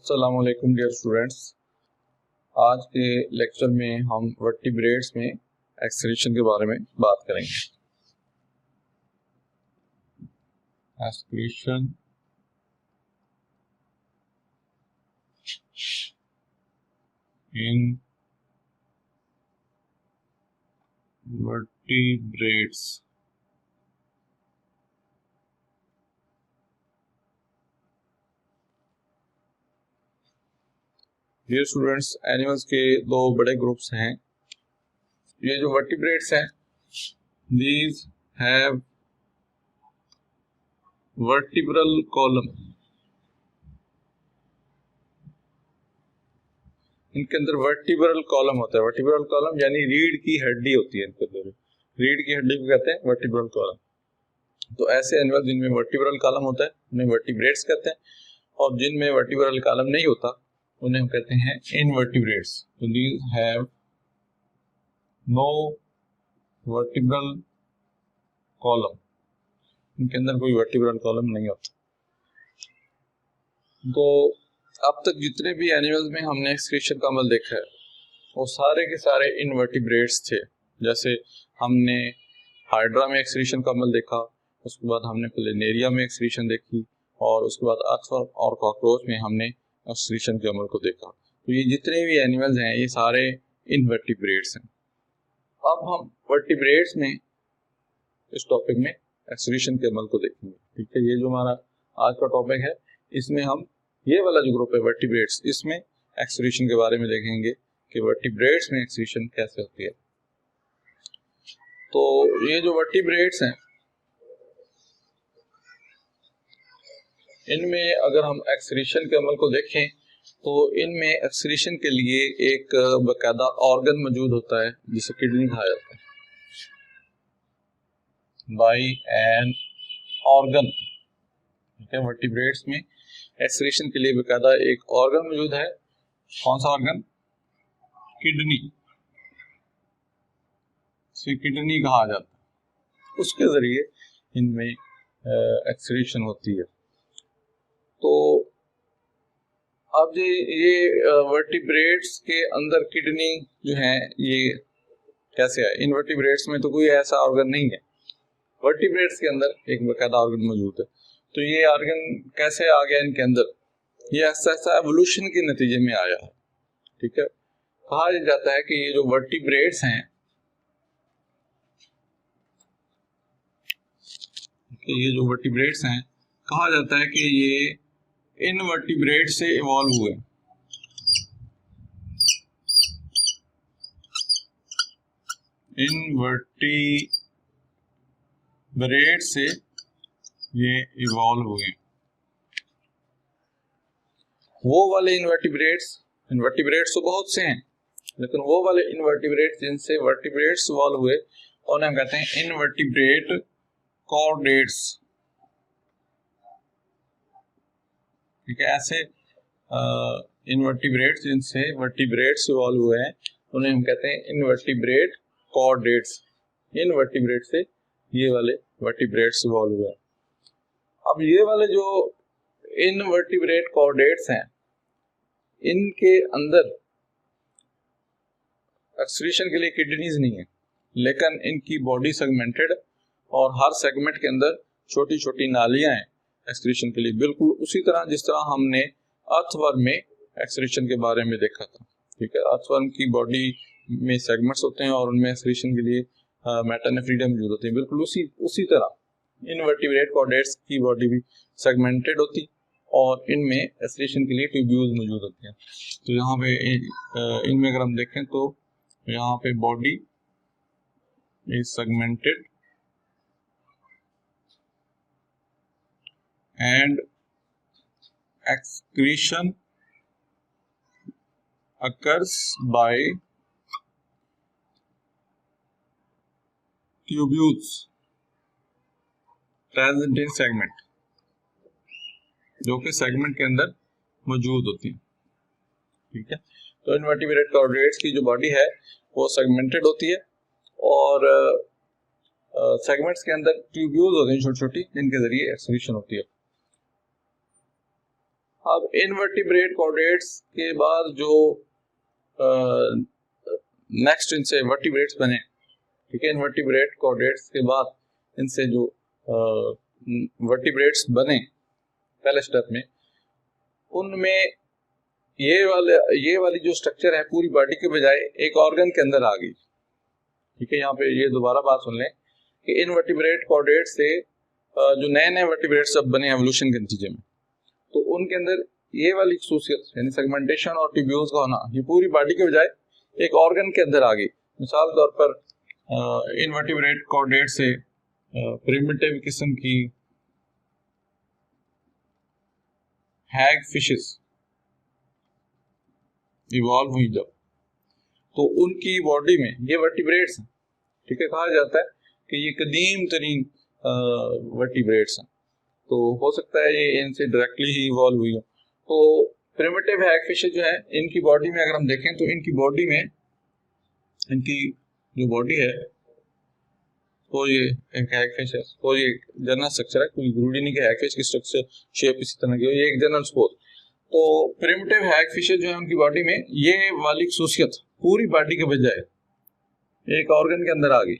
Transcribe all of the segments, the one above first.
अस्सलाम वालेकुम dear students. आज के लेक्चर में हम वर्टिब्रेट्स में एक्सक्रीशन के बारे में बात करेंगे। Excretion in vertebrates. Dear students, animals के दो बड़े ग्रुप्स हैं। ये जो वर्टिब्रेट्स हैं, दीज हैव वर्टिब्रल कॉलम। इनके अंदर वर्टिब्रल कॉलम होता है। वर्टिब्रल कॉलम यानी रीढ़ की हड्डी होती है। इनके अंदर रीढ़ की हड्डी को कहते हैं वर्टिब्रल कॉलम। तो ऐसे एनिमल जिनमें वर्टिब्रल कॉलम होता है उन्हें वर्टिब्रेट्स कहते हैं, और जिनमें वर्टिब्रल कॉलम नहीं होता उन्हें हम कहते हैं इनवर्टिब्रेट्स। तो these have no vertebral column. इनके अंदर कोई वर्टिब्रल कॉलम नहीं होता। तो अब तक जितने भी एनिमल्स में हमने एक्सक्रीशन का अमल देखा है वो सारे के सारे इनवर्टिब्रेट्स थे। जैसे हमने हाइड्रा में एक्सक्रीशन का अमल देखा, उसके बाद हमने प्लेनेरिया में एक्सक्रीशन देखी, और उसके बाद अर्थवर्म और कॉकरोच में हमने एक्सक्रीशन के अमल को देखा। तो ये जितने भी एनिमल्स हैं ये सारे इनवर्टिब्रेट्स हैं। अब हम वर्टिब्रेट्स में इस टॉपिक में एक्सक्रीशन के अमल को देखेंगे। ठीक है, ये जो हमारा आज का टॉपिक है इसमें हम ये वाला जो ग्रुप है वर्टिब्रेट्स, इसमें एक्सक्रीशन के बारे में देखेंगे कि वर्टिब्रेट्स में एक्सक्रीशन कैसे होती है। तो ये जो वर्टिब्रेट्स हैं इनमें अगर हम एक्सक्रीशन के अमल को देखें तो इनमें एक्सक्रीशन के लिए एक बाकायदा ऑर्गन मौजूद होता है जिसे किडनी कहा जाता है। By an organ. ठीक है, वर्टिब्रेट्स में एक्सक्रीशन के लिए बाकायदा एक ऑर्गन मौजूद है। कौन सा ऑर्गन? किडनी। इसे किडनी कहा जाता है। उसके जरिए इनमें एक्सक्रीशन होती है। तो अब ये वर्टिब्रेट्स के अंदर किडनी जो है ये कैसे है? इन वर्टिब्रेट्स में तो कोई ऐसा ऑर्गन नहीं है। वर्टिब्रेट्स के अंदर एक बाकायदा ऑर्गन मौजूद है। तो ये ऑर्गन कैसे आ गया इनके अंदर? ये ऐसा एवोल्यूशन के नतीजे में आया है। ठीक है, कहा जाता है कि ये जो वर्टिब्रेट्स हैं कहा जाता है कि ये इनवर्टिब्रेट से इवॉल्व हुए। इनवर्टिब्रेट से ये इवॉल्व हुए। वो वाले इनवर्टिब्रेट्स तो बहुत से हैं, लेकिन वो वाले इनवर्टिब्रेट्स जिनसे वर्टिब्रेट्स इवॉल्व हुए उन्हें हम कहते हैं इनवर्टिब्रेट कॉर्डेट्स। ठीक है, ऐसे इनवर्टिब्रेट्स जिनसे वर्टिब्रेट्स इवॉल्व हुए हैं उन्हें हम कहते हैं इनवर्टिब्रेट कॉर्डेट्स। इनवर्टिब्रेट से ये वाले वर्टिब्रेट्स इवॉल्व हुए। अब ये वाले जो इनवर्टिब्रेट कॉर्डेट्स हैं इनके अंदर एक्सक्रीशन के लिए किडनीज नहीं है, लेकिन इनकी बॉडी सेगमेंटेड और हर सेगमेंट के अंदर छोटी छोटी नालियां हैं एक्सक्रीशन के लिए। बिल्कुल उसी तरह जिस तरह हमने अर्थवर्म में एक्सक्रीशन के बारे में देखा था। ठीक है, अर्थवर्म की बॉडी में सेगमेंट्स होते हैं और उनमें एक्सक्रीशन के लिए मेटानेफ्रिडिया मौजूद होते हैं। बिल्कुल उसी तरह इनवर्टिब्रेट कॉर्डेट्स की बॉडी भी सेगमेंटेड होती और इनमें एक्सक्रीशन के लिए ट्यूब्यूल्स मौजूद होते हैं। तो यहाँ पे इनमें अगर हम देखें तो यहाँ पे body is segmented and excretion occurs by tubules present in segment, जो कि सेगमेंट के अंदर मौजूद होती है। ठीक है, तो इनवर्टिब्रेट कॉर्डेट्स की जो बॉडी है वो सेगमेंटेड होती है और सेगमेंट्स के अंदर ट्यूब्यूल्स होते हैं छोटी छोटी जिनके जरिए एक्सक्रीशन होती है। अब इनवर्टिब्रेट कॉर्डेट्स के बाद जो नेक्स्ट इनसे वर्टिब्रेट्स बने, ठीक है, इनवर्टिब्रेट कॉर्डेट्स के बाद इनसे जो वर्टिब्रेट्स बने पहले स्टेप में, उनमें ये वाली जो स्ट्रक्चर है पूरी बॉडी के बजाय एक ऑर्गन के अंदर आ गई, ठीक है। यहाँ पे ये दोबारा बात सुन लें कि इनवर्टिब्रेट कॉर्डेट से जो नए नए वर्टिब्रेट्स जब बने एवोल्यूशन के नतीजे में, तो उनके अंदर ये वाली खसूसियत यानी सेगमेंटेशन और ट्यूब्यूल्स का होना, ये पूरी बॉडी के बजाय एक ऑर्गन के अंदर आ गई। मिसाल तौर पर इनवर्टिब्रेट कॉर्डेट से प्रिमिटिव किस्म की हैग फिशेस इवॉल्व हुई जब, तो उनकी बॉडी में ये वर्टिब्रेट्स हैं, ठीक है। कहा जाता है कि ये कदीम तरीन वर्टिब्रेट्स हैं, तो हो सकता है ये इनसे डायरेक्टली ही इवॉल्व हुई हो। तो प्रिमिटिव हैग फिशेस जो है, इनकी बॉडी में अगर हम देखें तो इनकी बॉडी में, इनकी जो बॉडी है, तो ये एक हैग फिश है, तो ये जनरल स्ट्रक्चर है, कोई जरूरी नहीं कि हैग फिश की स्ट्रक्चर शेप इसी तरह की हो, ये एक जनरल स्पोज। तो प्रिमिटिव हैग फिशेस जो है उनकी बॉडी में ये वाली खसूसियत पूरी बॉडी के बजाय एक ऑर्गन के अंदर आ गई,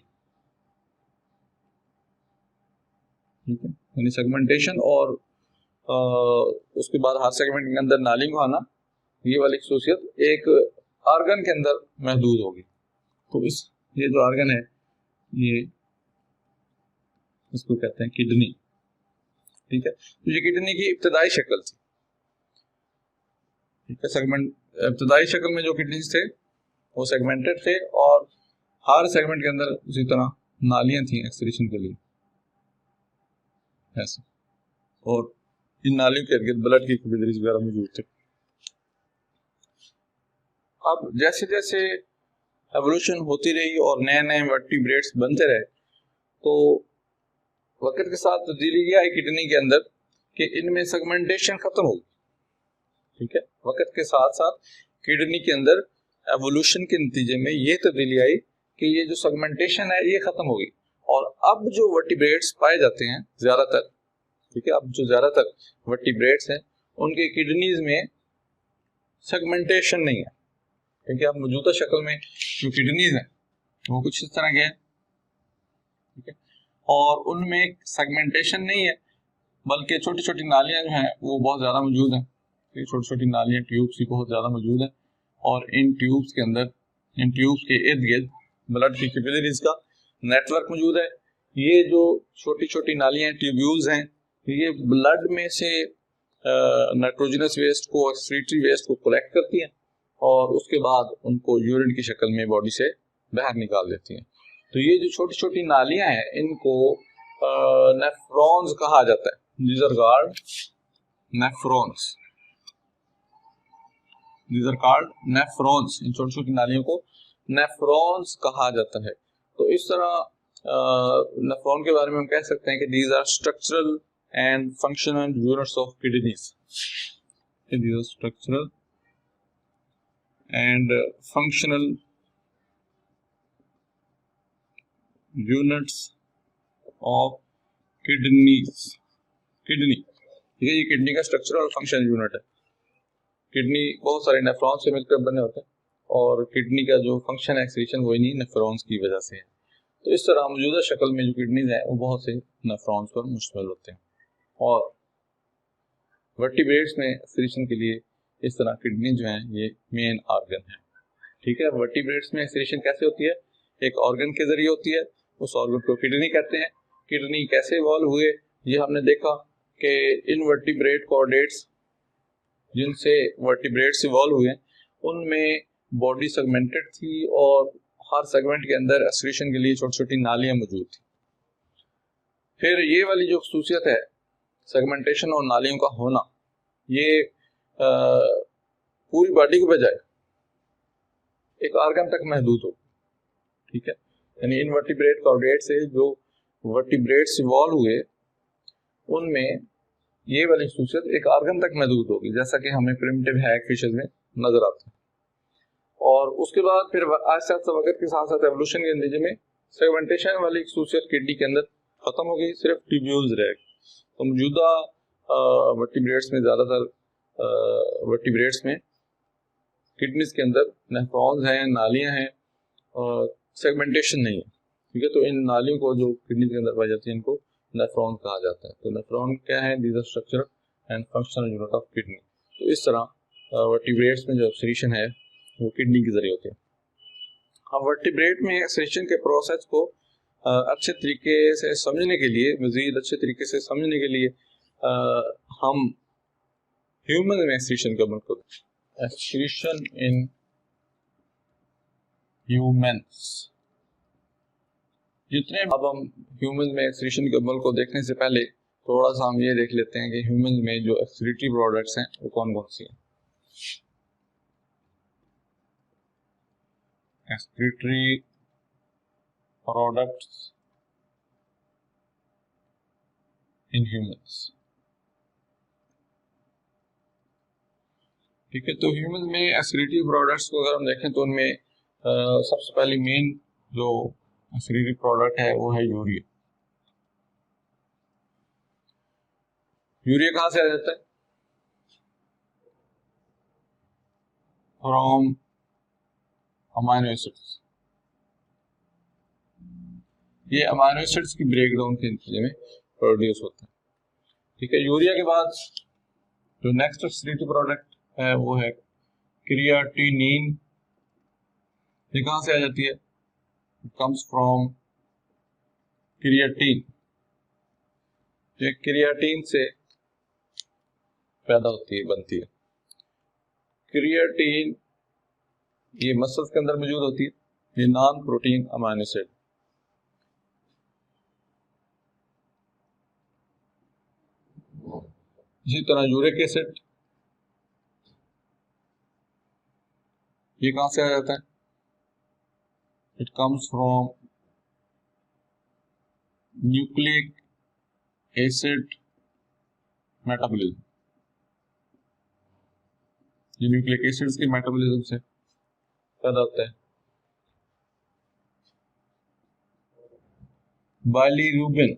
ठीक है, यानी सेगमेंटेशन और उसके बाद हर सेगमेंट के अंदर नाली को आना, ये वाली खसूसियत एक ऑर्गन के अंदर महदूद होगी। तो ये जो ऑर्गन है, ये इसको कहते हैं किडनी, ठीक है। तो ये किडनी की इब्तदाई शक्ल थी, ठीक है। सेगमेंट इब्तदाई शक्ल में जो किडनीज थे वो सेगमेंटेड थे और हर सेगमेंट के अंदर उसी तरह नालियां थी एक्सक्रीशन के लिए, ऐसे, और इन नालियों के इर्द ब्लड की कैपिलरीज वगैरह मौजूद थे। अब जैसे जैसे एवोल्यूशन होती रही और नए नए वर्टिब्रेट्स बनते रहे, तो वक्त के साथ तब्दीली ये आई किडनी के अंदर कि इनमें सेगमेंटेशन खत्म हो गई, ठीक है। वक्त के साथ साथ किडनी के अंदर एवोल्यूशन के नतीजे में ये तब्दीली आई कि ये जो सेगमेंटेशन है ये खत्म हो गई, और अब जो वर्टिब्रेट्स पाए जाते हैं ज्यादातर, ठीक है, अब जो ज्यादातर वर्टिब्रेट्स हैं उनके किडनीज में सेगमेंटेशन नहीं है, क्योंकि अब मौजूदा शक्ल में जो किडनीज हैं वो कुछ इस तरह के हैं, ठीक है, और उनमें सेगमेंटेशन नहीं है, बल्कि छोटी छोटी नालियां जो हैं वो बहुत ज्यादा मौजूद हैं, छोटी छोटी नालियां, ट्यूब्स भी बहुत ज्यादा मौजूद हैं, और इन ट्यूब्स के अंदर, इन ट्यूब्स के इर्द गिर्द ब्लड की कैपिलरीज का नेटवर्क मौजूद है। ये जो छोटी छोटी नालियां, ट्यूब्यूल्स हैं, ये ब्लड में से नाइट्रोजनस वेस्ट को, एक्सक्रीटरी वेस्ट को कलेक्ट करती हैं और उसके बाद उनको यूरिन की शक्ल में बॉडी से बाहर निकाल देती हैं। तो ये जो छोटी छोटी नालियां हैं इनको नेफ्रॉन्स कहा जाता है। These are called nephrons, these are called nephrons. इन छोटी छोटी नालियों को नेफ्रॉन्स कहा जाता है। तो इस तरह नेफ्रॉन के बारे में हम कह सकते हैं कि these are structural and functional units of kidneys, these are structural and functional units of kidneys. Kidney, ठीक है, ये किडनी का स्ट्रक्चरल और फंक्शनल यूनिट है। किडनी बहुत सारे नेफ्रॉन से मिलकर बने होते हैं और किडनी का जो फंक्शन है, एक्सक्रीशन, वो इन्हीं नेफ्रॉन्स की वजह से है। तो इस तरह मौजूदा शक्ल में जो किडनीज हैं वो बहुत से नेफ्रॉन्स पर मुश्तमिल होते हैं, और वर्टिब्रेट्स में एक्सक्रीशन के लिए इस तरह किडनी जो है ये मेन ऑर्गन है, ठीक है। वर्टिब्रेट्स में एक्सक्रीशन कैसे होती है? एक ऑर्गन के जरिए होती है, उस ऑर्गन को किडनी कहते हैं। किडनी कैसे इवॉल्व हुए, ये हमने देखा कि इनवर्टिब्रेट कॉर्डेट्स जिनसे वर्टिब्रेट्स इवॉल्व हुए उनमें बॉडी सेगमेंटेड थी और हर सेगमेंट के अंदर एक्सक्रीशन के लिए छोटी छोटी नालियां मौजूद थी। फिर ये वाली जो खसूसियत है सेगमेंटेशन और नालियों का होना, ये पूरी बॉडी के बजाय एक ऑर्गन तक महदूद हो, ठीक है। यानी इनवर्टिब्रेट कॉर्डेट से जो वर्टिब्रेट्स इवॉल्व हुए उनमें ये वाली खसूसियत एक ऑर्गन तक महदूद होगी, जैसा कि हमें प्रिमिटिव हैग फिशेस में नजर आता है। और उसके बाद फिर आहिस्ता आहिस्ता वक्त के साथ साथ एवोल्यूशन के नतीजे में सेगमेंटेशन वाली खसूसियत किडनी के अंदर खत्म हो गई, सिर्फ ट्यूब्यूल्स रह गए। तो मौजूदा वर्टिब्रेट्स में ज्यादातर वर्टिब्रेट्स में किडनीज के अंदर नेफ्रॉन्स हैं, नालियां हैं और सेगमेंटेशन नहीं है, ठीक है। तो इन नालियों को जो किडनी के अंदर पाई जाती है इनको नेफ्रॉन कहा जाता है। तो नेफ्रॉन क्या है? These are structure and functional unit of kidney. तो इस तरह वर्टिब्रेट्स में जो एक्सक्रीशन है वो किडनी के जरिए होते हैं। अब वर्टिब्रेट में एक्सक्रीशन के प्रोसेस को अच्छे तरीके से समझने के लिए, मजीद अच्छे तरीके से समझने के लिए हम ह्यूमन में एक्सक्रीशन का अमल करते हैं। Excretion in humans. जितने अब हम ह्यूमन में एक्सक्रीशन के अमल को देखने से पहले थोड़ा सा हम ये देख लेते हैं कि ह्यूमन में जो एक्सक्रीटरी प्रोडक्ट्स हैं वो कौन कौन सी हैं। एक्सक्रीटरी प्रोडक्ट्स इन ह्यूमंस, ठीक है। तो ह्यूमन में एक्सक्रीटरी प्रोडक्ट्स को अगर हम देखें तो उनमें सबसे पहले मेन जो एक्सक्रीटरी प्रोडक्ट है वो है यूरिया। यूरिया कहां से आ जाता है? From amino acids. ये अमाइनो एसिड्स की ब्रेकडाउन के नतीजे में प्रोड्यूस होता है, ठीक है। यूरिया के बाद जो नेक्स्ट एक्सक्रीटरी प्रोडक्ट है वो है क्रिएटिनिन। ये कहां से आ जाती है? It comes from creatine. ये क्रिएटिन से पैदा होती है, बनती है। क्रिएटिन ये मसल्स के अंदर मौजूद होती है, ये नॉन प्रोटीन अमाइनो एसिड। इसी तरह यूरिक एसिड ये कहां से आ जाता है? It comes from nucleic acid metabolism. ये न्यूक्लिक एसिड्स के मेटाबॉलिज्म से पैदा होता है। बाइलिरुबिन,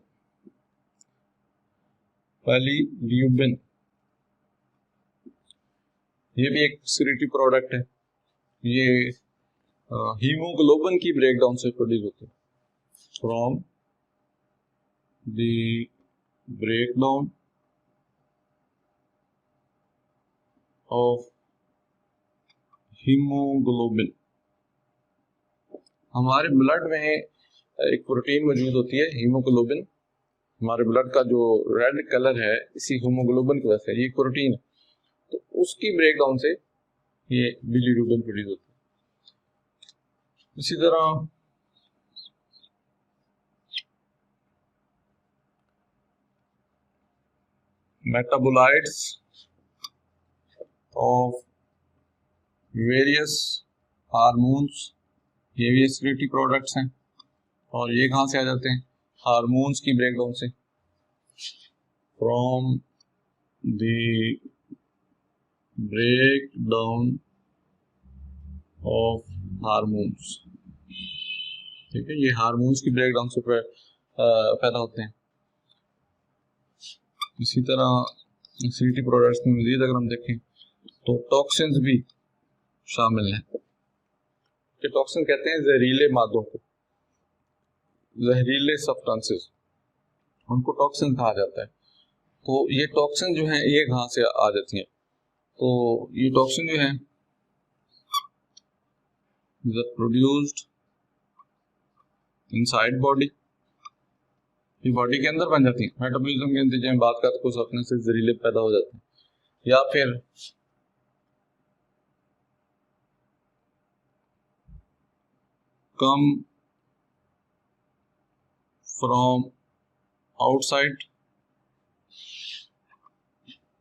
बाइलिरुबिन ये भी एक एक्सक्रीटरी प्रोडक्ट है। ये हीमोग्लोबिन की ब्रेकडाउन से प्रोड्यूस होती है। From the breakdown of haemoglobin. हमारे ब्लड में एक प्रोटीन मौजूद होती है हीमोग्लोबिन। हमारे ब्लड का जो रेड कलर है इसी हीमोग्लोबिन की वजह से, ये प्रोटीन है, तो उसकी ब्रेकडाउन से ये बिलीरुबिन प्रोड्यूस होता है। इसी तरह मेटाबोलाइट्स ऑफ वेरियस हार्मोन्स, ये भी एक्सक्रीटरी प्रोडक्ट्स हैं। और ये कहां से आ जाते हैं? हार्मोन्स की ब्रेकडाउन से। From the breakdown of hormones, ठीक है। ये हार्मोन्स की ब्रेकडाउन से पैदा होते हैं। इसी तरह एक्सक्रीटरी प्रोडक्ट्स में मजीद अगर हम देखें तो टॉक्सिन्स भी शामिल हैं। टॉक्सिन कहते हैं जहरीले मादों को, जहरीले सब्सटेंसेस, उनको टॉक्सिन कहा जाता है। तो ये टॉक्सिन जो है ये कहां से आ जाती हैं? तो ये टॉक्सिन जो है प्रोड्यूस्ड इनसाइड बॉडी, ये बॉडी के अंदर बन जाती है। मेटाबॉलिज्म के नतीजे में बात करते कुछ अपने से जहरीले पैदा हो जाते हैं, या फिर come from outside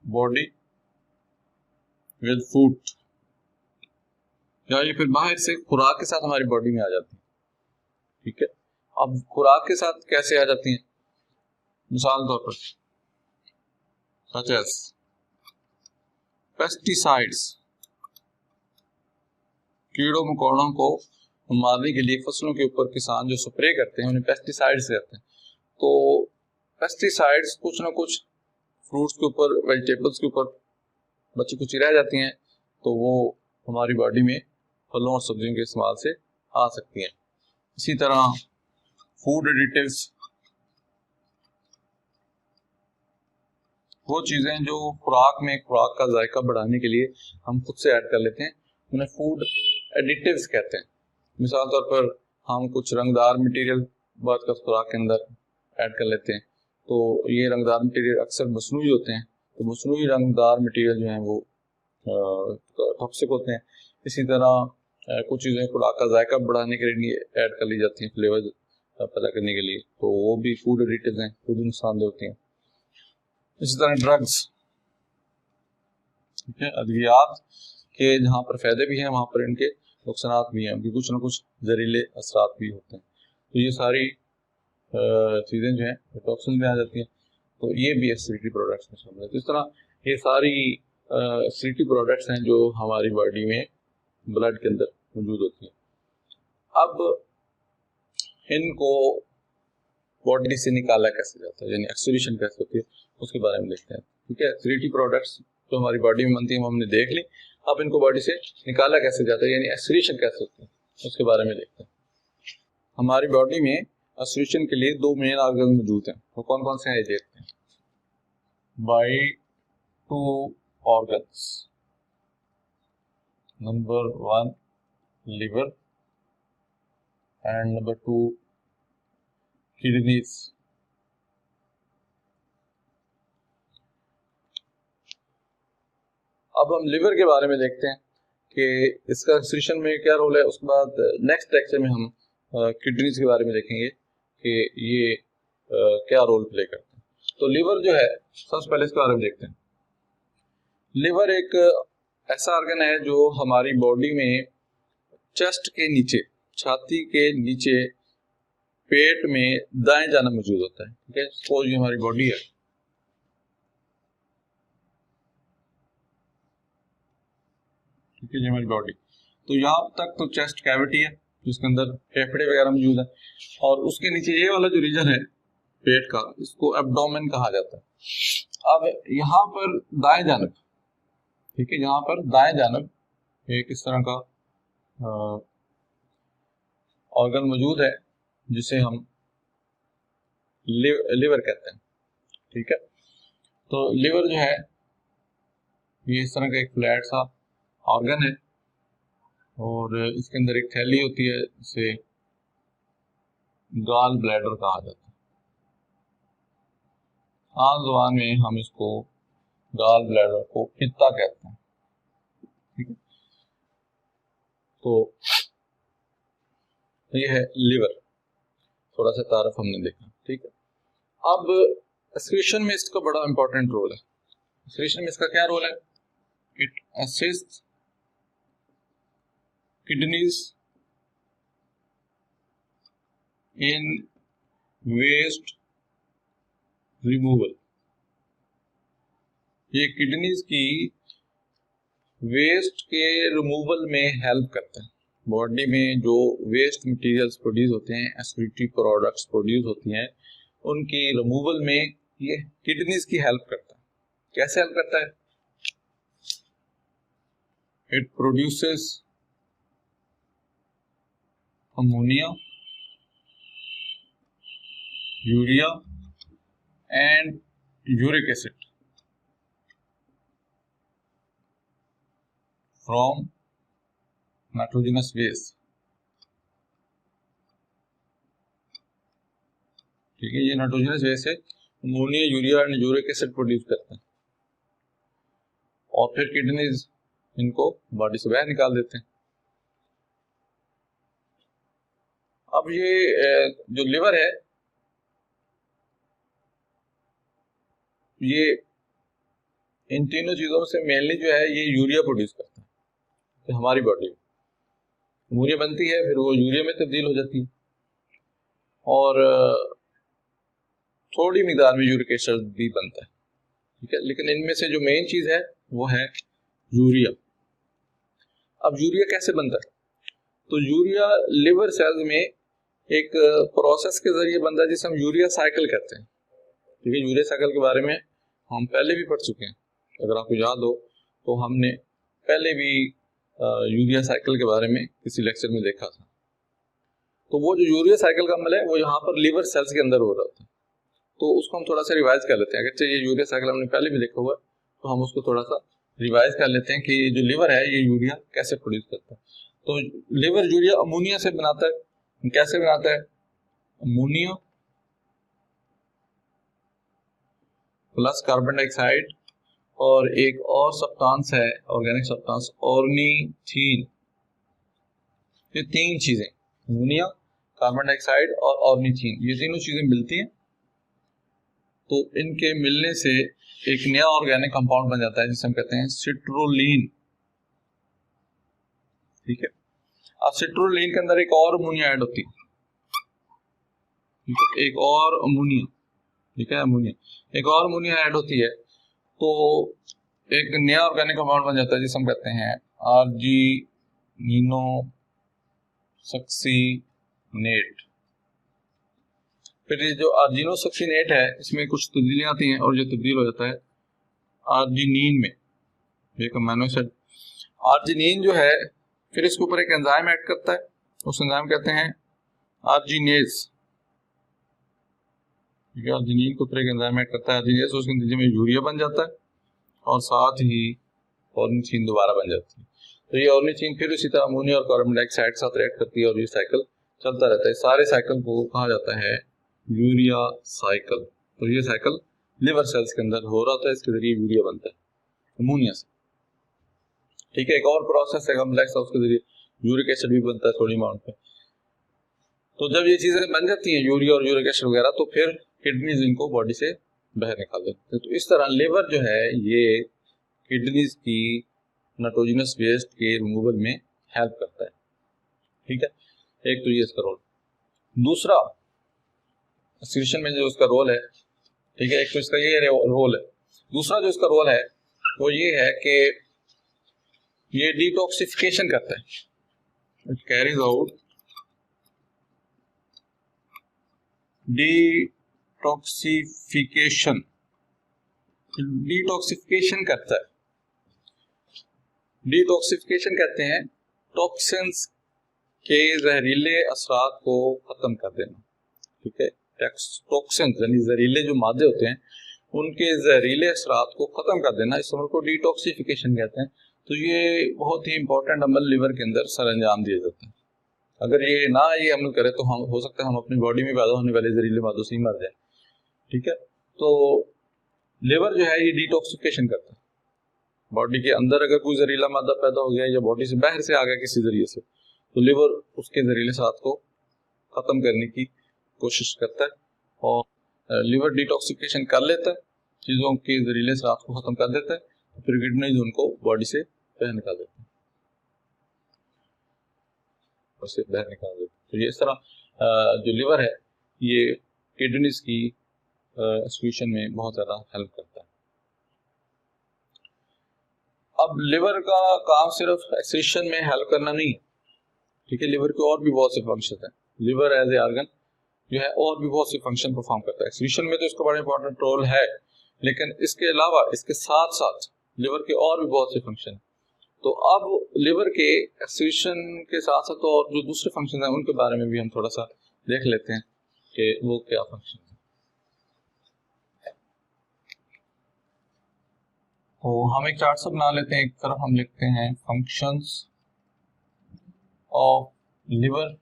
body with food, या ये फिर बाहर से खुराक के साथ हमारी बॉडी में आ जाती है, ठीक है। अब खुराक के साथ कैसे आ जाती हैं? मिसाल तौर पर सच एज पेस्टिसाइड्स, कीड़ों मकोड़ों को मारने के लिए फसलों के ऊपर किसान जो स्प्रे करते हैं उन्हें पेस्टिसाइड्स कहते हैं। तो पेस्टिसाइड्स कुछ ना कुछ फ्रूट्स के ऊपर, वेजिटेबल्स के ऊपर बची कुछ रह जाती हैं तो वो हमारी बॉडी में फलों और सब्जियों के इस्तेमाल से आ सकती हैं। इसी तरह फूड एडिटिव्स, वो चीज़ें जो खुराक का जायका बढ़ाने के लिए हम खुद से ऐड कर लेते हैं, उन्हें फूड एडिटिव्स कहते हैं। मिसाल तौर पर हम कुछ रंगदार मटेरियल बाद का खुराक के अंदर ऐड कर लेते हैं, तो ये रंगदार मटेरियल अक्सर मसनूई होते हैं, तो मसनूई रंगदार मटेरियल जो हैं वो टॉक्सिक होते हैं। इसी तरह कुछ चीज़ें खुराक का जायका बढ़ाने के लिए ऐड कर ली जाती हैं, फ्लेवर पैदा करने के लिए, तो वो भी फूड एडिटिव्स हैं, वो भी नुकसानदेह होती हैं। इसी तरह ड्रग्स, ठीक है, अद्वियात के जहाँ पर फायदे भी हैं वहाँ पर इनके नुकसान भी हैं, उनके कुछ ना कुछ जहरीले असरात भी होते हैं। तो ये सारी चीज़ें जो हैं टॉक्सिन में आ जाती हैं, तो ये भी एसिडिटी प्रोडक्ट्स में शामिल है। तो इस तरह ये सारी एसिडिटी प्रोडक्ट्स हैं जो हमारी बॉडी में ब्लड के अंदर मौजूद होती हैं। अब इनको बॉडी से निकाला कैसे जाता है, यानी एक्सक्रीशन कैसे होती है, उसके बारे में देखते हैं। ठीक है, एसिडिटी प्रोडक्ट्स जो हमारी बॉडी में बनती है वो हमने देख ली। अब इनको बॉडी से निकाला कैसे जाता है, यानी एक्सक्रीशन कैसे होती है, उसके बारे में देखते हैं। हमारी बॉडी में एक्सक्रीशन के लिए दो मेन ऑर्गन मौजूद हैं, वो कौन कौन से हैं ये देखते हैं। By two organs, number 1 liver and number 2 kidneys. अब हम लिवर के बारे में देखते हैं कि इसका एक्सक्रीशन में क्या रोल है। उसके बाद नेक्स्ट लेक्चर में हम किडनीज के बारे में देखेंगे कि ये क्या रोल प्ले करते हैं। तो लिवर जो है, सबसे पहले इसके बारे में देखते हैं। लिवर एक ऐसा ऑर्गन है जो हमारी बॉडी में चेस्ट के नीचे, छाती के नीचे, पेट में दाएं जानब मौजूद होता है। ठीक है, सपोज ये हमारी बॉडी है, ठीक है, ये हमारी बॉडी, तो यहाँ तक तो चेस्ट कैविटी है जिसके अंदर फेफड़े वगैरह मौजूद है, और उसके नीचे ये वाला जो रीजन है पेट का, इसको एब्डोमेन कहा जाता है। अब यहाँ पर दाएं जानब, ठीक है, यहाँ पर दाएं जानब एक इस तरह का ऑर्गन मौजूद है जिसे हम लिवर कहते हैं। ठीक है, तो लिवर जो है ये इस तरह का एक फ्लैट सा ऑर्गन है, और इसके अंदर एक थैली होती है जिसे गॉल ब्लैडर कहा जाता है। आम ज़ुबान में हम इसको गॉल ब्लैडर को पित्ता कहते हैं। ठीक है, तो ये है लिवर, थोड़ा सा तारफ हमने देखा। ठीक है, अब एक्सक्रीशन में इसका बड़ा इंपॉर्टेंट रोल है। एक्सक्रीशन में इसका क्या रोल है? It assist kidneys in waste removal. ये किडनीज की वेस्ट के रिमूवल में हेल्प करता है। बॉडी में जो वेस्ट मटेरियल्स प्रोड्यूस होते हैं, एसिडिटी प्रोडक्ट्स प्रोड्यूस होती हैं, उनकी रिमूवल में ये किडनीज की हेल्प करता है। कैसे हेल्प करता है? It produces ammonia, urea and uric acid from nitrogenous waste. ठीक है, ये नाइट्रोजनस वेस्ट है, ammonia, urea and uric acid produce करते हैं, और फिर किडनीज इनको बॉडी से बाहर निकाल देते हैं। अब ये जो लिवर है, ये इन तीनों चीजों से मेनली जो है ये यूरिया प्रोड्यूस करता है। तो हमारी बॉडी में अमोनिया बनती है, फिर वो यूरिया में तब्दील हो जाती है, और थोड़ी मिकदार में यूरिक एसिड भी बनता है। ठीक है, लेकिन इनमें से जो मेन चीज है वो है यूरिया। अब यूरिया कैसे बनता है? तो यूरिया लिवर सेल्स में एक प्रोसेस के जरिए बनता है जिसे हम यूरिया साइकिल कहते हैं। ठीक है, यूरिया साइकिल के बारे में हम पहले भी पढ़ चुके हैं, अगर आपको याद हो तो हमने पहले भी यूरिया साइकिल के बारे में किसी लेक्चर में देखा था। तो वो जो यूरिया साइकिल का अमल है वो यहाँ पर लीवर सेल्स के अंदर हो रहा था, तो उसको हम थोड़ा सा रिवाइज कर लेते हैं। अगर ये यूरिया साइकिल हमने पहले भी देखा हुआ है तो हम उसको थोड़ा सा रिवाइज कर लेते हैं कि जो लीवर है ये यूरिया कैसे प्रोड्यूस करता है। तो लीवर यूरिया अमोनिया से बनाता है। कैसे बनाता है? अमोनिया प्लस कार्बन डाइऑक्साइड और एक और सब्सटेंस है, ऑर्गेनिक सब्सटेंस ऑर्निथीन। ये तीन चीजें, अमोनिया, कार्बन डाइऑक्साइड और ऑर्निथीन, ये तीनों चीजें मिलती हैं। तो इनके मिलने से एक नया ऑर्गेनिक कंपाउंड बन जाता है जिसे हम कहते हैं सिट्रोलीन। ठीक है। अब सिट्रोलीन के अंदर एक और अमोनिया ऐड होती है, एक और अमोनिया, ठीक है, अमोनिया, एक और अमोनिया ऐड होती है, तो एक नया ऑर्गेनिक कंपाउंड बन जाता है जिसे हम कहते हैं आर्जिनिनोसक्सीनेट। फिर ये जो आर्जिनोसक्सीनेट है इसमें कुछ तब्दीलियां आती हैं और जो तब्दील हो जाता है आर्जिनिन में, एक अमीनो एसिड आर्जिनिन जो है, फिर इसके ऊपर एक एंजाइम ऐड करता है, उस एंजाइम कहते हैं आर्जिनेज। ठीक है, आर्जिनिन के ऊपर एक एंजाइम ऐड करता है आर्जिनेज, उसके नतीजे में यूरिया बन जाता है और साथ ही ऑर्निथीन दोबारा बन जाती है। तो ये ऑर्निथीन फिर उसी तरह अमोनिया और कार्बन डाइऑक्साइड साथ रिएक्ट करती है और ये साइकिल चलता रहता है। सारे साइकिल को कहा जाता है यूरिया साइकिल। तो ये साइकिल लिवर सेल्स के अंदर हो रहा होता है, इसके जरिए यूरिया बनता है अमोनिया से। ठीक है, एक और प्रोसेस है कॉम्प्लेक्स, उसके जरिए यूरिक एसिड भी बनता है थोड़ी अमाउंट में। तो जब ये चीजें बन जाती हैं यूरिया और यूरिक एसिड वगैरह, तो फिर किडनीज इनको बॉडी से बाहर निकाल देते हैं। तो इस तरह लिवर जो है ये किडनीज की नाइट्रोजनस वेस्ट के रिमूवल में हेल्प करता है। ठीक है, एक तो ये इसका रोल। दूसरा एक्सक्रीशन में जो इसका रोल है, ठीक है, एक तो इसका ये रोल है। दूसरा जो इसका रोल है वो ये है कि ये डिटॉक्सिफिकेशन करता है, it carries out detoxification, detoxification करता है। डिटॉक्सिफिकेशन कहते हैं टॉक्सिन्स के जहरीले असरात को खत्म कर देना। ठीक है, टॉक्सिन्स यानी जहरीले जो मादे होते हैं उनके जहरीले असरात को खत्म कर देना, इस अमल को डिटॉक्सिफिकेशन कहते हैं। तो ये बहुत ही इंपॉर्टेंट अमल लिवर के अंदर सर अंजाम दिया जाता है। अगर ये ना ये अमल करे तो हम हो सकता है हम अपनी बॉडी में पैदा होने वाले जहरीले मादों से ही मर जाए। ठीक है, तो लिवर जो है ये डिटॉक्सिफिकेशन करता है। बॉडी के अंदर अगर कोई जहरीला मादा पैदा हो गया या बॉडी से बाहर से आ गया किसी जरिए से, तो लिवर उसके जहरीले साथ को खत्म करने की कोशिश करता है और लिवर डिटॉक्सिफिकेशन कर लेता है, चीजों के जहरीले साथ को खत्म कर देता है, तो फिर किडनीज उनको बॉडी से बाहर निकाल देते हैं, उससे बाहर निकाल देते हैं। तो ये इस तरह जो लिवर है ये किडनीज की एक्सक्रीशन में बहुत ज्यादा हेल्प करता है। अब लिवर का काम सिर्फ एक्सक्रीशन में हेल्प करना नहीं है। ठीक है, लिवर के और भी बहुत से फंक्शन हैं। लिवर एज ए ऑर्गन जो है और भी बहुत से फंक्शन परफॉर्म करता है। एक्सक्रीशन में तो इसका बड़ा इंपॉर्टेंट रोल है, लेकिन इसके अलावा इसके साथ साथ लिवर के और भी बहुत से फंक्शन हैं। तो अब लिवर के एक्सक्रीशन के साथ साथ और जो दूसरे फंक्शन हैं उनके बारे में भी हम थोड़ा सा देख लेते हैं कि वो क्या फंक्शन है। तो हम एक चार्ट सा बना लेते हैं। एक तरफ हम लिखते हैं फंक्शंस ऑफ लिवर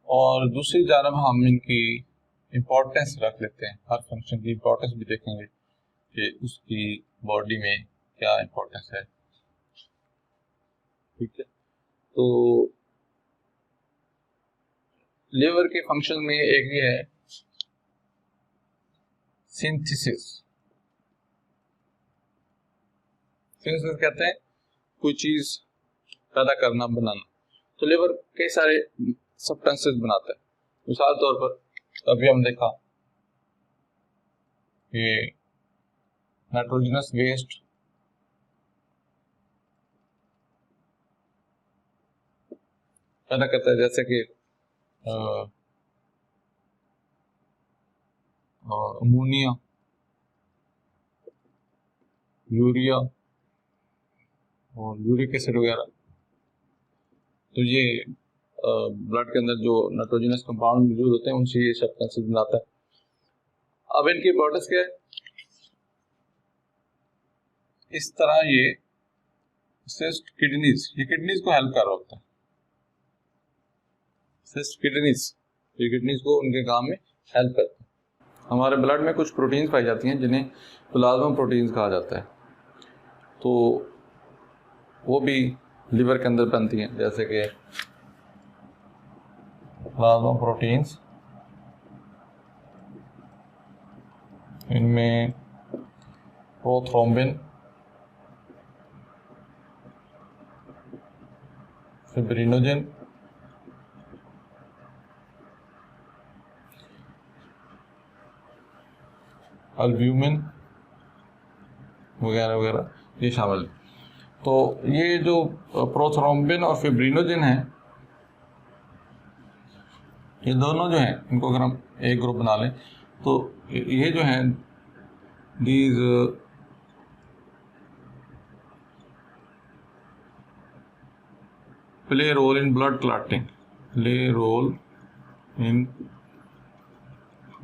और दूसरी जानब हम इनकी इम्पोर्टेंस रख लेते हैं। हर फंक्शन की इम्पोर्टेंस भी देखेंगे कि उसकी बॉडी में क्या इम्पोर्टेंस है। ठीक है, तो लिवर के फंक्शन में एक ये है सिंथेसिस। सिंथेसिस कहते हैं कोई चीज पैदा करना, बनाना। तो लिवर कई सारे सब्सटेंसेस बनाता है। मिसाल तौर पर अभी हम देखा ये नाइट्रोजनस वेस्ट पैदा करता है, जैसे कि अमोनिया, यूरिया और यूरिक एसिड वगैरह। तो ये ब्लड के अंदर जो नाइट्रोजनस कंपाउंड मौजूद होते हैं उनसे ये सब्सटेंसेस बनाता है। अब इनकी इंपॉर्टेंस क्या है, इस तरह ये सिस्ट किडनीज, ये किडनीज को हेल्प कर रहा होता है। सिस्ट किडनीज, ये किडनीज को उनके काम में हेल्प करते हैं। हमारे ब्लड में कुछ प्रोटीन्स पाई जाती हैं जिन्हें प्लाज्मा प्रोटीन्स कहा जाता है, तो वो भी लिवर के अंदर बनती हैं, जैसे कि प्लाज्मा प्रोटीन्स, इनमें प्रोथ्रोम्बिन, फिब्रिनोजन, अल्ब्यूमिन वगैरह वगैरह ये शामिल है। तो ये जो प्रोथ्रोम्बिन और फिब्रिनोजन है, ये दोनों जो हैं इनको अगर हम एक ग्रुप बना लें तो ये जो हैं these play role in blood clotting, play role in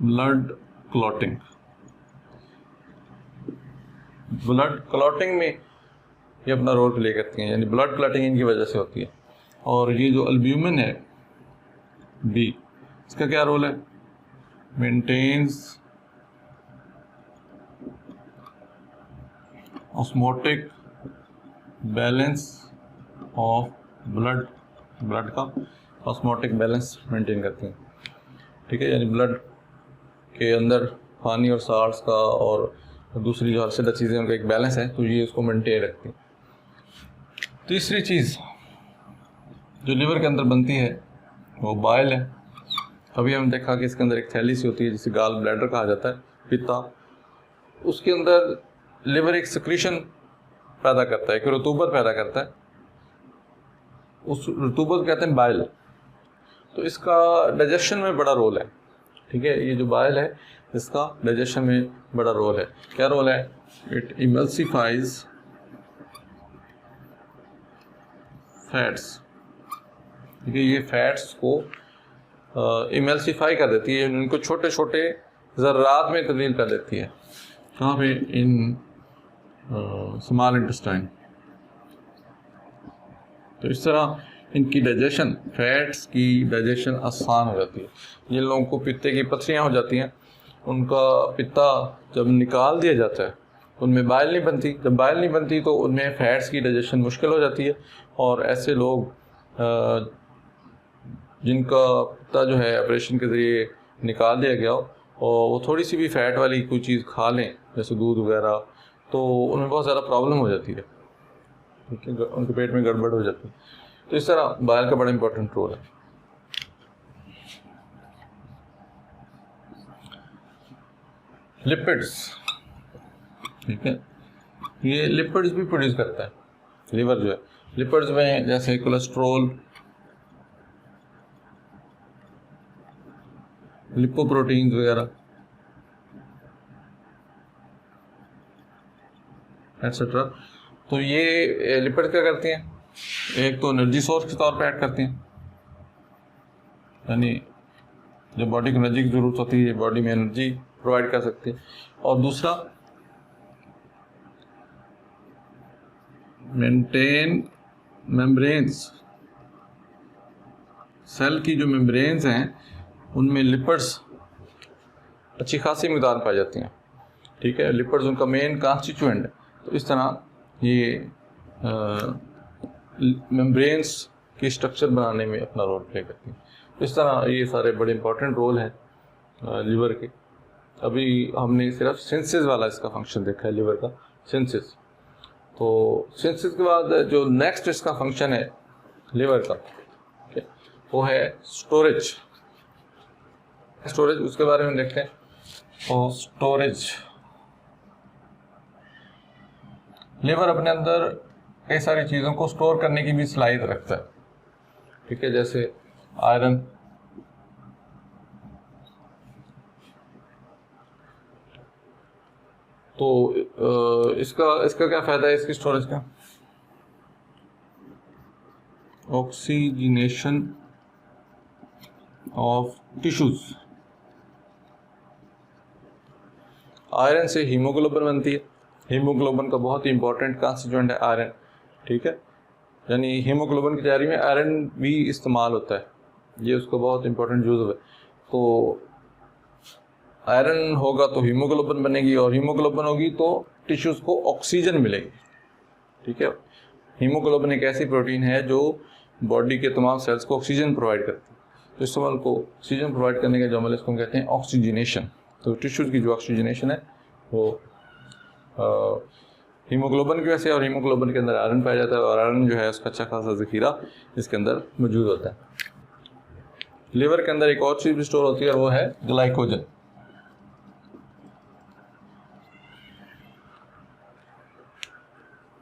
blood clotting. Blood clotting में ये अपना रोल प्ले करती हैं, यानी ब्लड क्लॉटिंग इनकी वजह से होती है। और ये जो अल्ब्यूमिन है बी, इसका क्या रोल है, maintains osmotic balance of blood, blood का ऑस्मोटिक बैलेंस मेंटेन करती हैं। ठीक है, यानी ब्लड के अंदर पानी और साल्ट्स का और दूसरी जो हर चीज़ें उनका एक बैलेंस है, तो ये उसको मेंटेन रखती हैं। तीसरी चीज़ जो लिवर के अंदर बनती है वो बाइल है। अभी हमने देखा कि इसके अंदर एक थैली सी होती है जिसे गाल ब्लैडर कहा जाता है, पित्ता। उसके अंदर लिवर एक सिक्रीशन पैदा करता है, एक रतूबत पैदा करता है, उस रतूबत कहते हैं बाइल। तो इसका डाइजेशन में बड़ा रोल है। ठीक है, ये जो बाइल है इसका डाइजेशन में बड़ा रोल है। क्या रोल है, इट इमल्सिफाइज फैट्स। ठीक है, ये फैट्स को इमल्सिफाई कर देती है, उनको छोटे छोटे ज़र्रात में तब्दील कर देती है। कहाँ पे, इन स्मॉल इंटेस्टाइन। तो इस तरह इनकी डाइजेशन, फैट्स की डाइजेशन आसान हो जाती है। जिन लोगों को पित्ते की पथरियाँ हो जाती हैं, उनका पित्ता जब निकाल दिया जाता है उनमें बाइल नहीं बनती। जब बाइल नहीं बनती तो उनमें फैट्स की डाइजेशन मुश्किल हो जाती है। और ऐसे लोग जिनका पित्ता जो है ऑपरेशन के ज़रिए निकाल दिया गया हो और वो थोड़ी सी भी फैट वाली कोई चीज़ खा लें, जैसे दूध वगैरह, तो उनमें बहुत ज़्यादा प्रॉब्लम हो जाती है। ठीक है, उनके पेट में गड़बड़ हो जाती है। तो इस तरह बाइल का बड़ा इंपॉर्टेंट रोल है। लिपिड्स, ठीक है, ये लिपिड्स भी प्रोड्यूस करता है लिवर जो है। लिपिड्स में जैसे कोलेस्ट्रॉल, लिपोप्रोटीन्स वगैरह एटसेट्रा। तो ये लिपिड क्या करती हैं, एक तो एनर्जी सोर्स के तौर पे ऐड करती हैं, यानी जब बॉडी को एनर्जी की ज़रूरत होती है बॉडी में एनर्जी प्रोवाइड कर सकती है। और दूसरा, मेंटेन मेम्ब्रेन्स, सेल की जो मेम्ब्रेन्स हैं उनमें लिपिड्स अच्छी खासी मिक़दार पाई जाती हैं। ठीक है, लिपिड्स उनका मेन कॉन्स्टिट्यूएंट है। तो इस तरह ये मेम्ब्रेन्स की स्ट्रक्चर बनाने में अपना रोल प्ले करती हैं। इस तरह ये सारे बड़े इंपॉर्टेंट रोल हैं लिवर के। अभी हमने सिर्फ सिंथेसिस वाला इसका फंक्शन देखा है, लिवर का सिंथेसिस। तो सिंथेसिस के बाद जो नेक्स्ट इसका फंक्शन है लिवर का, वो है स्टोरेज। स्टोरेज, उसके बारे में देखते हैं। तो स्टोरेज, लिवर अपने अंदर कई सारी चीज़ों को स्टोर करने की भी सलाहियत रखता है। ठीक है, जैसे आयरन, तो इसका क्या फ़ायदा है इसकी स्टोरेज का? Oxygenation of tissues. आयरन से हीमोग्लोबिन बनती है। हीमोग्लोबिन का बहुत ही इंपॉर्टेंट कॉन्स्टिट्यूएंट है आयरन, ठीक है। यानी हीमोग्लोबिन की तैयारी में आयरन भी इस्तेमाल होता है, ये उसका बहुत इंपॉर्टेंट यूज़ है। तो आयरन होगा तो हीमोग्लोबिन बनेगी, और हीमोग्लोबिन होगी तो टिश्यूज़ को ऑक्सीजन मिलेगी, ठीक है। हीमोग्लोबिन एक ऐसी प्रोटीन है जो बॉडी के तमाम सेल्स को ऑक्सीजन प्रोवाइड करती है। तो इस अमल को ऑक्सीजन प्रोवाइड करने का जो अमल है इसको हम कहते हैं ऑक्सीजनेशन। तो टिश्यूज़ की जो ऑक्सीजनेशन है वो हीमोग्लोबिन की वजह से, और हीमोग्लोबिन के अंदर आयरन पाया जाता है, और आयरन जो है उसका अच्छा खासा ज़ख़ीरा इसके अंदर मौजूद होता है। लिवर के अंदर एक और चीज़ भी स्टोर होती है और वो है ग्लाइकोजन।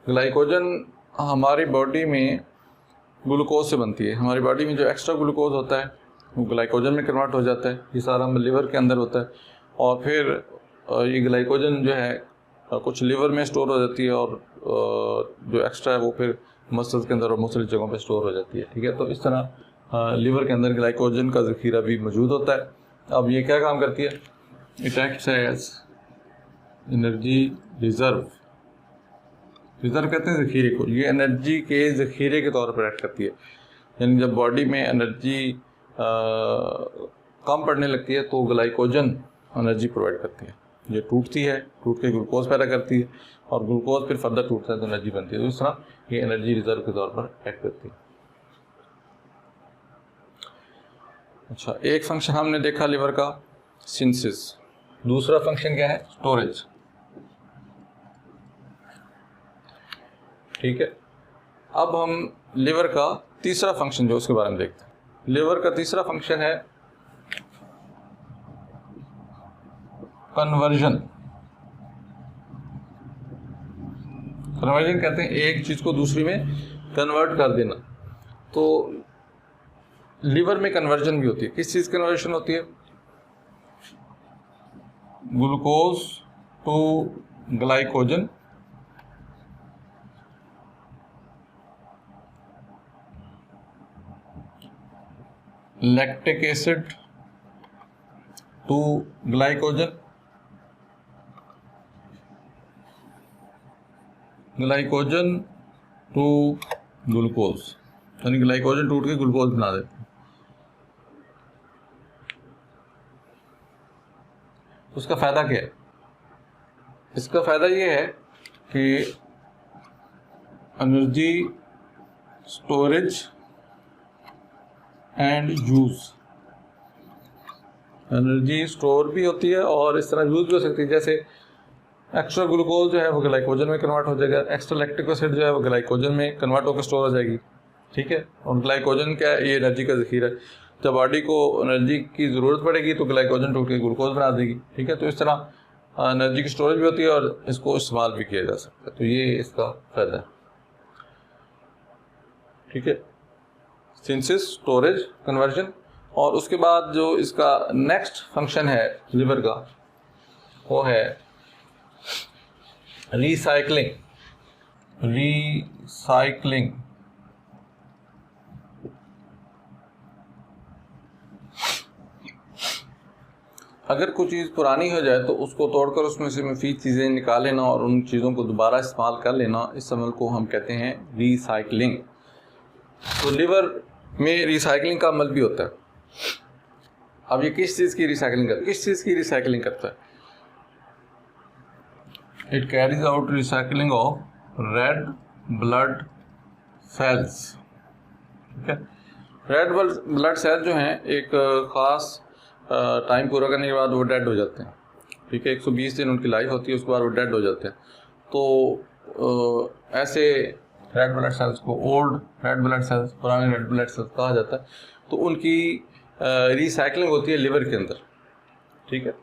ग्लाइकोजन हमारी बॉडी में ग्लूकोज से बनती है। हमारी बॉडी में जो एक्स्ट्रा ग्लूकोज होता है वो ग्लाइकोजन में कन्वर्ट हो जाता है, ये सारा लिवर के अंदर होता है। और फिर ये ग्लाइकोजन जो है कुछ लिवर में स्टोर हो जाती है, और जो एक्स्ट्रा है वो फिर मसल्स के अंदर और मुख्तलिफ जगहों पे स्टोर हो जाती है, ठीक है। तो इस तरह लिवर के अंदर ग्लाइकोजन का ज़ख़ीरा भी मौजूद होता है। अब ये क्या काम करती है? It acts as energy reserve. Reserve कहते हैं ज़ख़ीरे को, ये एनर्जी के ज़ख़ीरे के तौर पर एक्ट करती है। यानी जब बॉडी में एनर्जी कम पड़ने लगती है तो ग्लाइकोजन एनर्जी प्रोवाइड करती है। ये टूटती है, टूट के ग्लूकोज पैदा करती है, और ग्लूकोज फिर फर्दर टूटता है तो एनर्जी बनती है। तो इस तरह ये एनर्जी रिजर्व के तौर पर एक्ट करती है। अच्छा, एक फंक्शन हमने देखा लिवर का सिंथेसिस, दूसरा फंक्शन क्या है? स्टोरेज, ठीक है। अब हम लिवर का तीसरा फंक्शन जो उसके बारे में देखते हैं। लिवर का तीसरा फंक्शन है कन्वर्जन। कन्वर्जन कहते हैं एक चीज को दूसरी में कन्वर्ट कर देना। तो लिवर में कन्वर्जन भी होती है। किस चीज कन्वर्जन होती है? Glucose to glycogen, lactic acid to glycogen, glycogen to glucose, यानी ग्लाइकोजन टूट के ग्लूकोज बना देते हैं। उसका फ़ायदा क्या है? इसका फ़ायदा ये है कि energy storage and use, energy store भी होती है और इस तरह यूज़ भी हो सकती है। जैसे एक्स्ट्रा ग्लूकोज जो है वो ग्लाइकोजन में कन्वर्ट हो जाएगा, एक्स्ट्रा लैक्टिक एसिड जो है वो ग्लाइकोजन में कन्वर्ट होकर स्टोर हो जाएगी, ठीक है। और ग्लाइकोजन क्या है? ये एनर्जी का ज़ख़ीरा है। जब बॉडी को एनर्जी की ज़रूरत पड़ेगी तो ग्लाइकोजन टूट के ग्लूकोज बना देगी, ठीक है। तो इस तरह एनर्जी की स्टोरेज भी होती है और इसको इस्तेमाल भी किया जा सकता है। तो ये इसका फ़ायदा है, ठीक है। Synthesis, storage, conversion. और उसके बाद जो इसका नेक्स्ट फंक्शन है लिवर का वो है रिसाइकलिंग। रिसाइकलिंग अगर कोई चीज़ पुरानी हो जाए तो उसको तोड़कर उसमें से मुफीद चीज़ें निकाल लेना और उन चीज़ों को दोबारा इस्तेमाल कर लेना, इस अमल को हम कहते हैं रिसाइकलिंग। तो लिवर में रिसाइकलिंग का अमल भी होता है। अब ये किस चीज़ की रिसाइकलिंग करता है? किस चीज़ की रिसाइकलिंग करता है? It carries out recycling of red blood cells, ठीक है। रेड ब्लड सेल जो हैं एक ख़ास टाइम पूरा करने के बाद वो डेड हो जाते हैं, ठीक है। 120 दिन उनकी लाइफ होती है, उसके बाद वो डेड हो जाते हैं। तो ऐसे रेड ब्लड सेल्स को ओल्ड रेड ब्लड सेल्स, पुराने रेड ब्लड सेल्स कहा जाता है। तो उनकी रिसाइकलिंग होती है लिवर के अंदर, ठीक है।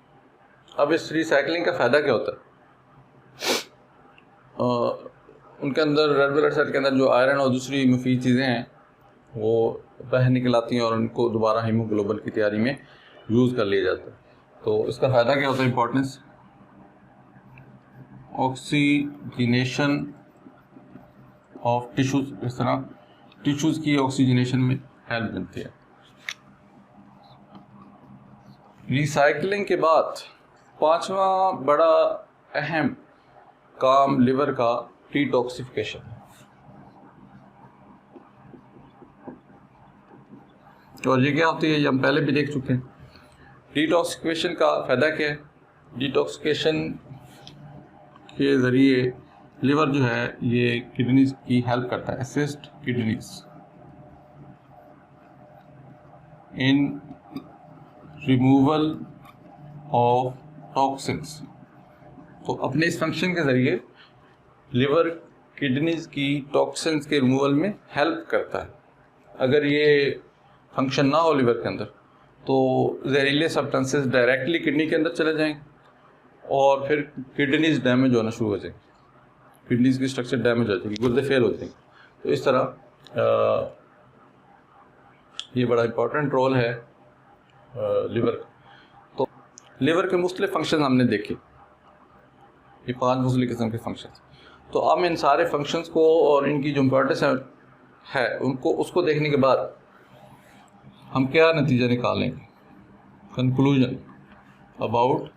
अब इस रिसाइकलिंग का फ़ायदा क्या होता है? उनके अंदर रेड ब्लड सेल के अंदर जो आयरन और दूसरी मुफीद चीज़ें हैं वो बाहर निकल आती हैं और उनको दोबारा हीमोग्लोबिन की तैयारी में यूज़ कर लिया जाता है। तो इसका फ़ायदा क्या होता है? इंपॉर्टेंस, ऑक्सीजनेशन ऑफ टिश्यूज, इस तरह टिश्यूज की ऑक्सीजनेशन में हेल्प मिलती है। रिसाइकलिंग के बाद पांचवा बड़ा अहम काम लिवर का डिटॉक्सिफिकेशन। और ये क्या होती है, ये हम पहले भी देख चुके हैं। डिटॉक्सिफिकेशन का फ़ायदा क्या है? डिटॉक्सिफिकेशन के ज़रिए लिवर जो है ये किडनीज की हेल्प करता है, assist kidneys in removal of toxins. तो अपने इस फंक्शन के ज़रिए लिवर किडनीज की टॉक्सिन्स के रिमूवल में हेल्प करता है। अगर ये फंक्शन ना हो लिवर के अंदर तो जहरीले सब्सटेंसेस डायरेक्टली किडनी के अंदर चले जाएंगे और फिर किडनीज डैमेज होना शुरू हो जाएंगे, किडनीज की स्ट्रक्चर डैमेज हो जाएगी, गुर्दे फेल हो जाएंगे। तो इस तरह ये बड़ा इंपॉर्टेंट रोल है लिवर का। तो लिवर के मुख्तलिफ फंक्शन हमने देखे, ये 5 मुख्तलिफ किस्म के फंक्शन। तो अब इन सारे फंक्शंस को और इनकी जो इम्पोर्टेंस है उनको उसको देखने के बाद हम क्या नतीजा निकालेंगे, कंक्लूजन अबाउट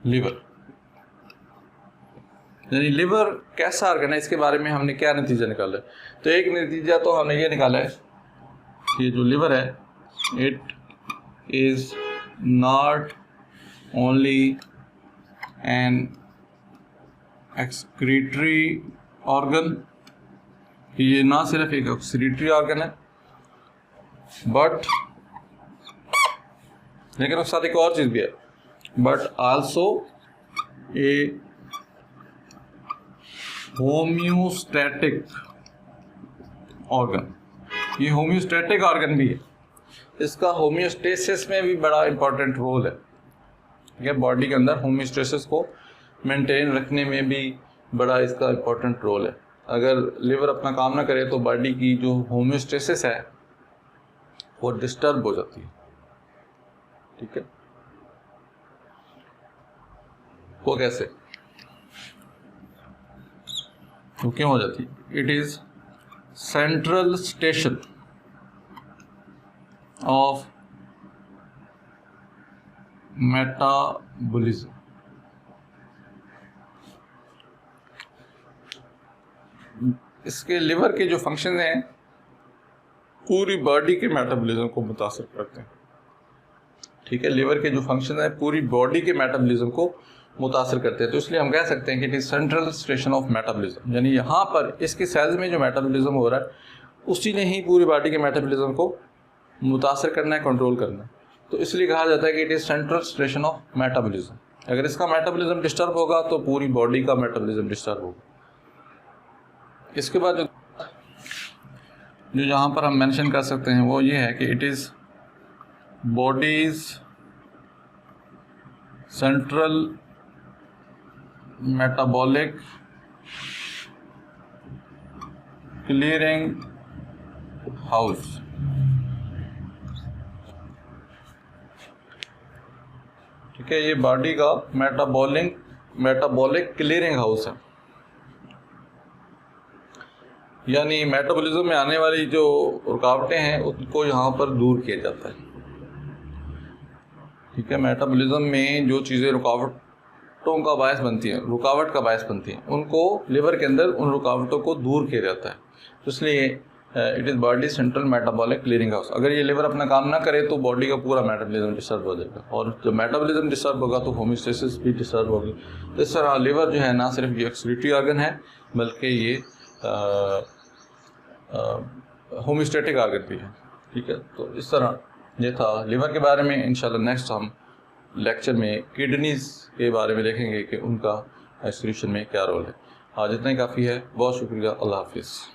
लिवर, यानी लिवर कैसा ऑर्गन है, इसके बारे में हमने क्या नतीजा निकाला है। तो एक नतीजा तो हमने ये निकाला है कि जो लिवर है it is not only an excretory organ, ये ना सिर्फ एक एक्सक्रीटरी ऑर्गन है बट, लेकिन उसके साथ एक और चीज़ भी है, but also a homeostatic organ. ये होम्योस्टैटिक ऑर्गन भी है, इसका होम्योस्टेसिस में भी बड़ा इंपॉर्टेंट रोल है। ठीक है, बॉडी के अंदर होम्योस्टेसिस को मेंटेन रखने में भी बड़ा इसका इंपॉर्टेंट रोल है। अगर लिवर अपना काम ना करे तो बॉडी की जो होम्योस्टेसिस है वो डिस्टर्ब हो जाती है। ठीक है, वो कैसे, तो क्यों हो जाती है? It is central station of metabolism. इसके लिवर के जो फंक्शन हैं पूरी बॉडी के मेटाबॉलिज्म को मुतासर करते हैं। ठीक है, लिवर के जो फंक्शन है पूरी बॉडी के मेटाबॉलिज्म को मुतासर करते हैं। तो इसलिए हम कह सकते हैं कि it is central station of metabolism, यानी यहाँ पर इसके सेल्स में जो मेटाबॉलिज्म हो रहा है उसी ने ही पूरी बॉडी के मेटाबॉलिज्म को मुतासर करना है, कंट्रोल करना है। तो इसलिए कहा जाता है कि it is central station of metabolism. अगर इसका मेटाबॉलिज्म डिस्टर्ब होगा तो पूरी बॉडी का मेटाबॉलिज्म डिस्टर्ब होगा। इसके बाद जो यहाँ पर हम मेंशन कर सकते हैं वो ये है कि it is bodies central metabolic clearing house. ठीक है, ये बॉडी का मेटाबॉलिक क्लियरिंग हाउस है, यानी मेटाबॉलिज्म में आने वाली जो रुकावटें हैं उनको यहाँ पर दूर किया जाता है। ठीक है, मेटाबॉलिज्म में जो चीज़ें रुकावटों का बायस बनती हैं, रुकावट का बायस बनती हैं, उनको लिवर के अंदर उन रुकावटों को दूर किया जाता है। तो इसलिए it is body central metabolic clearing house. अगर ये लिवर अपना काम ना करे तो बॉडी का पूरा मेटाबॉलिज्म डिस्टर्ब हो जाएगा, और जब मेटाबॉलिज्म डिस्टर्ब होगा तो होम्योस्टेसिस भी डिस्टर्ब होगी। तो इस तरह लिवर जो है ना सिर्फ ये एक्सक्रीटरी ऑर्गन है बल्कि ये होम्योस्टैटिक ऑर्गन भी है। ठीक है, तो इस तरह ये था लिवर के बारे में। इंशाल्लाह नेक्स्ट हम लेक्चर में किडनीज़ के बारे में देखेंगे कि उनका एक्सक्रीशन में क्या रोल है। आज इतना ही काफ़ी है, बहुत शुक्रिया, अल्लाह हाफिज़।